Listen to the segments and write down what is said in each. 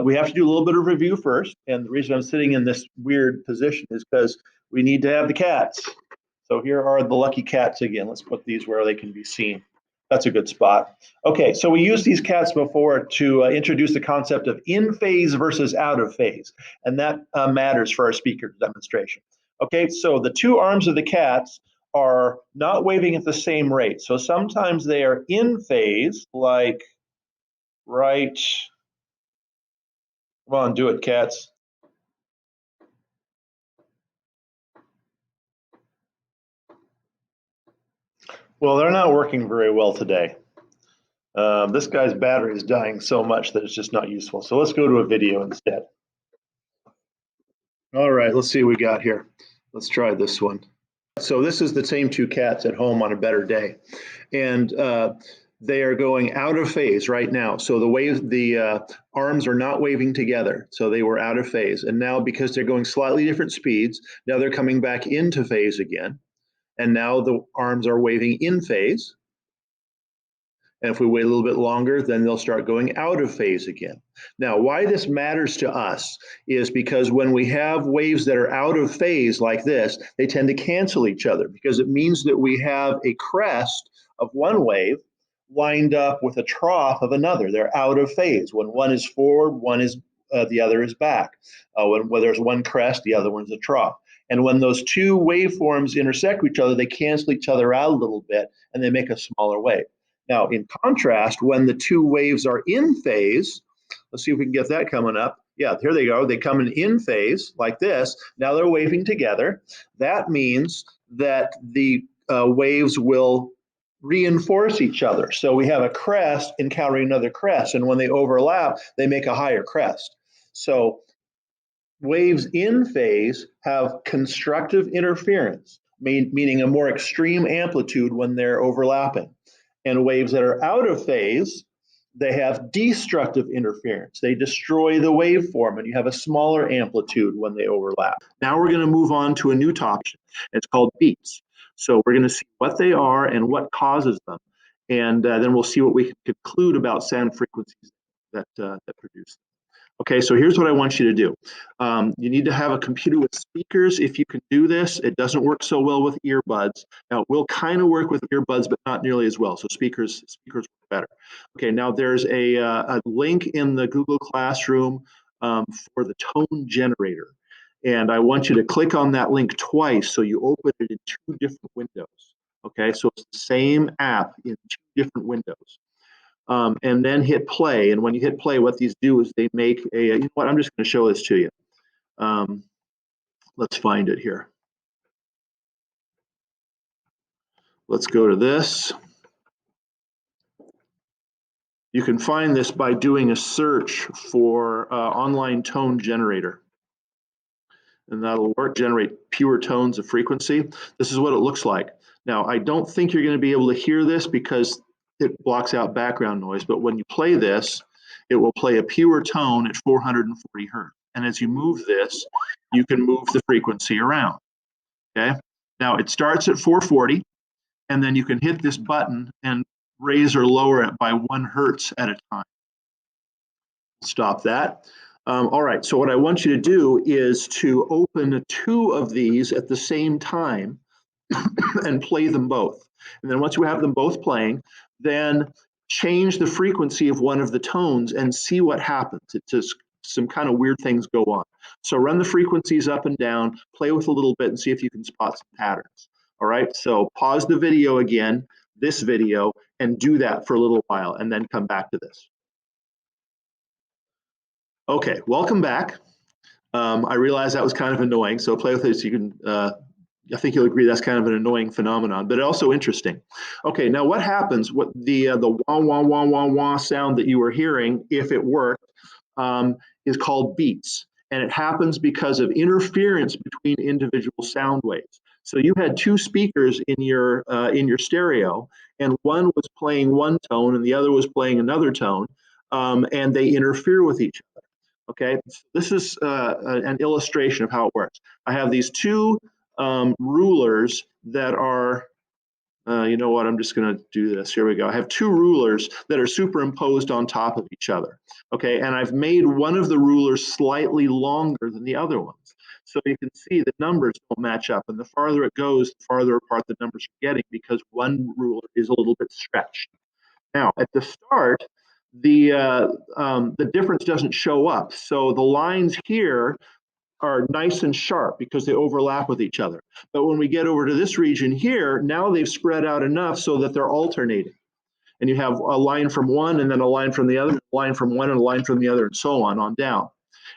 we have to do a little bit of review first. And the reason I'm sitting in this weird position is because we need to have the cats. So here are the lucky cats again. Let's put these where they can be seen. That's a good spot. Okay, so we used these cats before to introduce the concept of in phase versus out of phase. And that matters for our speaker demonstration. Okay, so the two arms of the cats are not waving at the same rate. So sometimes they are in phase, like right. Come on, do it, cats. Well, they're not working very well today. This guy's battery is dying so much that it's just not useful. So let's go to a video instead. All right, let's see what we got here. Let's try this one. So this is the same two cats at home on a better day. And they are going out of phase right now. So the arms are not waving together. So they were out of phase. And now because they're going slightly different speeds, now they're coming back into phase again. And now the arms are waving in phase. And if we wait a little bit longer, then they'll start going out of phase again. Now, why this matters to us is because when we have waves that are out of phase like this, they tend to cancel each other because it means that we have a crest of one wave lined up with a trough of another. They're out of phase. When one is forward, the other is back. When there's one crest, the other one's a trough. And when those two waveforms intersect with each other, they cancel each other out a little bit and they make a smaller wave. Now, in contrast, when the two waves are in phase, let's see if we can get that coming up. Yeah, here they go. They come in phase like this. Now they're waving together. That means that the waves will reinforce each other. So we have a crest encountering another crest, and when they overlap, they make a higher crest. So waves in phase have constructive interference, meaning a more extreme amplitude when they're overlapping. And waves that are out of phase, they have destructive interference. They destroy the waveform, and you have a smaller amplitude when they overlap. Now we're going to move on to a new topic. It's called beats. So we're going to see what they are and what causes them. And then we'll see what we can conclude about sound frequencies that produce them. Okay, so here's what I want you to do. You need to have a computer with speakers if you can do this. It doesn't work so well with earbuds. Now, it will kind of work with earbuds, but not nearly as well. So speakers work better. Okay, now there's a link in the Google Classroom for the tone generator. And I want you to click on that link twice so you open it in two different windows. Okay, so it's the same app in two different windows. And then hit play. And when you hit play, what these do is they make you know what, I'm just going to show this to you. Let's find it here. Let's go to this. You can find this by doing a search for online tone generator. And that'll work, generate pure tones of frequency. This is what it looks like. Now, I don't think you're going to be able to hear this because it blocks out background noise, but when you play this, it will play a pure tone at 440 hertz. And as you move this, you can move the frequency around, okay? Now, it starts at 440, and then you can hit this button and raise or lower it by 1 hertz at a time. Stop that. All right, so what I want you to do is to open 2 of these at the same time and play them both. And then once you have them both playing, then change the frequency of one of the tones and see what happens. It's just some kind of weird things go on. So run the frequencies up and down, play with a little bit and see if you can spot some patterns. All right, so pause the video again, this video, and do that for a little while and then come back to this. Okay, welcome back. I realize that was kind of annoying, so play with it so you can I think you'll agree that's kind of an annoying phenomenon, but also interesting. Okay, now what happens? What the wah wah wah wah wah sound that you were hearing, if it worked, is called beats, and it happens because of interference between individual sound waves. So you had 2 speakers in your stereo, and one was playing one tone and the other was playing another tone, and they interfere with each other. Okay, this is an illustration of how it works. I have these 2 rulers that are You know what? I'm just going to do this. Here we go. I have two rulers that are superimposed on top of each other. Okay, and I've made one of the rulers slightly longer than the other ones. So you can see the numbers don't match up, and the farther it goes, the farther apart the numbers are getting because one ruler is a little bit stretched. Now, at the start, the difference doesn't show up. So the lines here are nice and sharp because they overlap with each other. But when we get over to this region here, now they've spread out enough so that they're alternating. And you have a line from one and then a line from the other, a line from one and a line from the other, and so on down.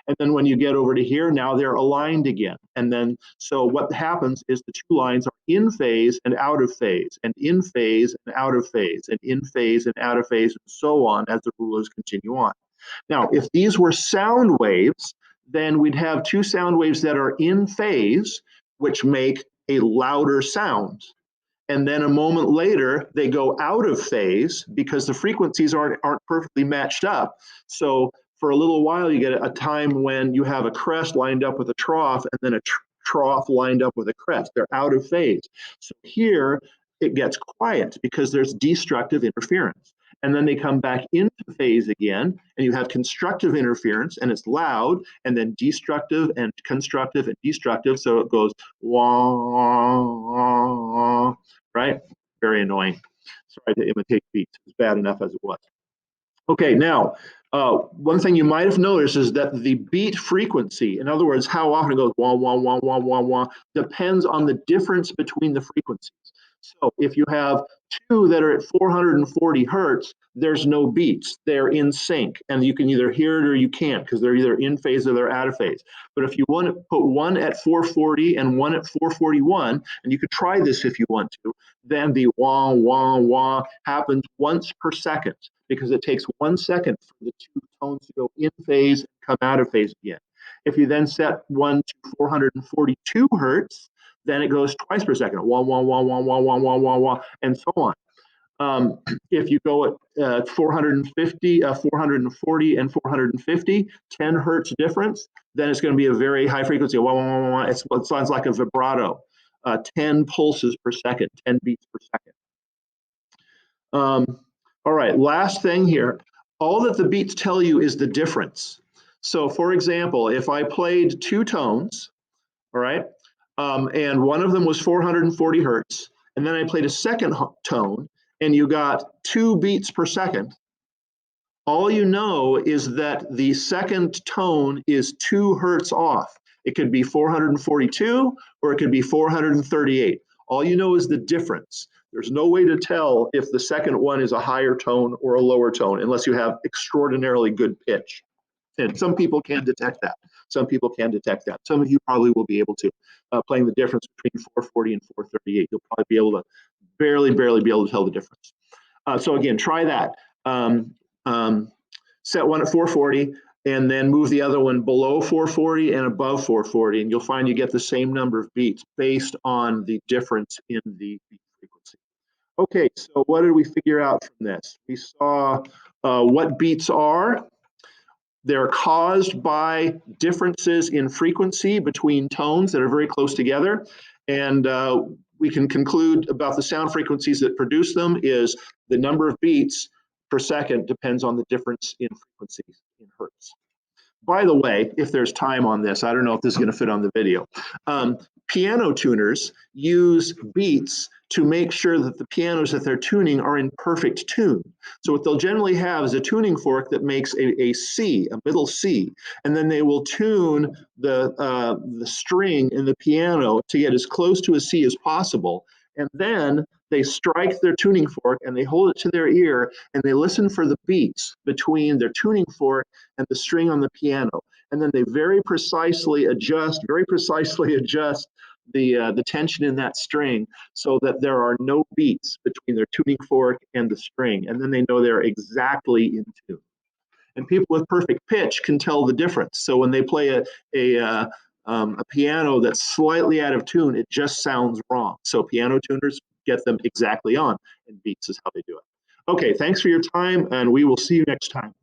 And then when you get over to here, now they're aligned again. And then, so what happens is the two lines are in phase and out of phase, and in phase and out of phase, and in phase and out of phase, and so on as the rulers continue on. Now, if these were sound waves, then we'd have two sound waves that are in phase, which make a louder sound. And then a moment later, they go out of phase because the frequencies aren't perfectly matched up. So for a little while, you get a time when you have a crest lined up with a trough and then a trough lined up with a crest. They're out of phase. So here, it gets quiet because there's destructive interference. And then they come back into phase again, and you have constructive interference, and it's loud, and then destructive and constructive and destructive. So it goes wah, wah, right? Very annoying. Sorry to imitate beats. It's bad enough as it was. Okay, now, one thing you might have noticed is that the beat frequency, in other words, how often it goes wah, wah, wah, wah, wah, wah, depends on the difference between the frequencies. So if you have two that are at 440 hertz, there's no beats. They're in sync, and you can either hear it or you can't because they're either in phase or they're out of phase. But if you want to put one at 440 and one at 441, and you could try this if you want to, then the wah, wah, wah happens once per second because it takes 1 second for the two tones to go in phase and come out of phase again. If you then set one to 442 hertz, then it goes twice per second, wah, wah, wah, wah, wah, wah, wah, wah, wah, and so on. If you go at 450, 440 and 450, 10 hertz difference, then it's going to be a very high frequency. Wah, wah, wah, wah. It sounds like a vibrato. 10 pulses per second, 10 beats per second. All right, last thing here. All that the beats tell you is the difference. So for example, if I played two tones, all right, and one of them was 440 hertz, and then I played a second tone, and you got 2 beats per second, all you know is that the second tone is 2 hertz off. It could be 442 or it could be 438. All you know is the difference. There's no way to tell if the second one is a higher tone or a lower tone unless you have extraordinarily good pitch. And some people can detect that. Some people can detect that. Some of you probably will be able to. Playing the difference between 440 and 438, you'll probably be able to barely be able to tell the difference. So again, try that. Set one at 440 and then move the other one below 440 and above 440, and you'll find you get the same number of beats based on the difference in the beat frequency. Okay, so what did we figure out from this? We saw what beats are. They're caused by differences in frequency between tones that are very close together. And we can conclude about the sound frequencies that produce them is the number of beats per second depends on the difference in frequencies in hertz. By the way, if there's time on this, I don't know if this is going to fit on the video. Piano tuners use beats to make sure that the pianos that they're tuning are in perfect tune. So what they'll generally have is a tuning fork that makes a C, a middle C, and then they will tune the string in the piano to get as close to a C as possible. And then they strike their tuning fork and they hold it to their ear and they listen for the beats between their tuning fork and the string on the piano. And then they very precisely adjust the tension in that string so that there are no beats between their tuning fork and the string. And then they know they're exactly in tune. And people with perfect pitch can tell the difference. So when they play a piano that's slightly out of tune, it just sounds wrong. So piano tuners get them exactly on, and beats is how they do it. Okay, thanks for your time, and we will see you next time.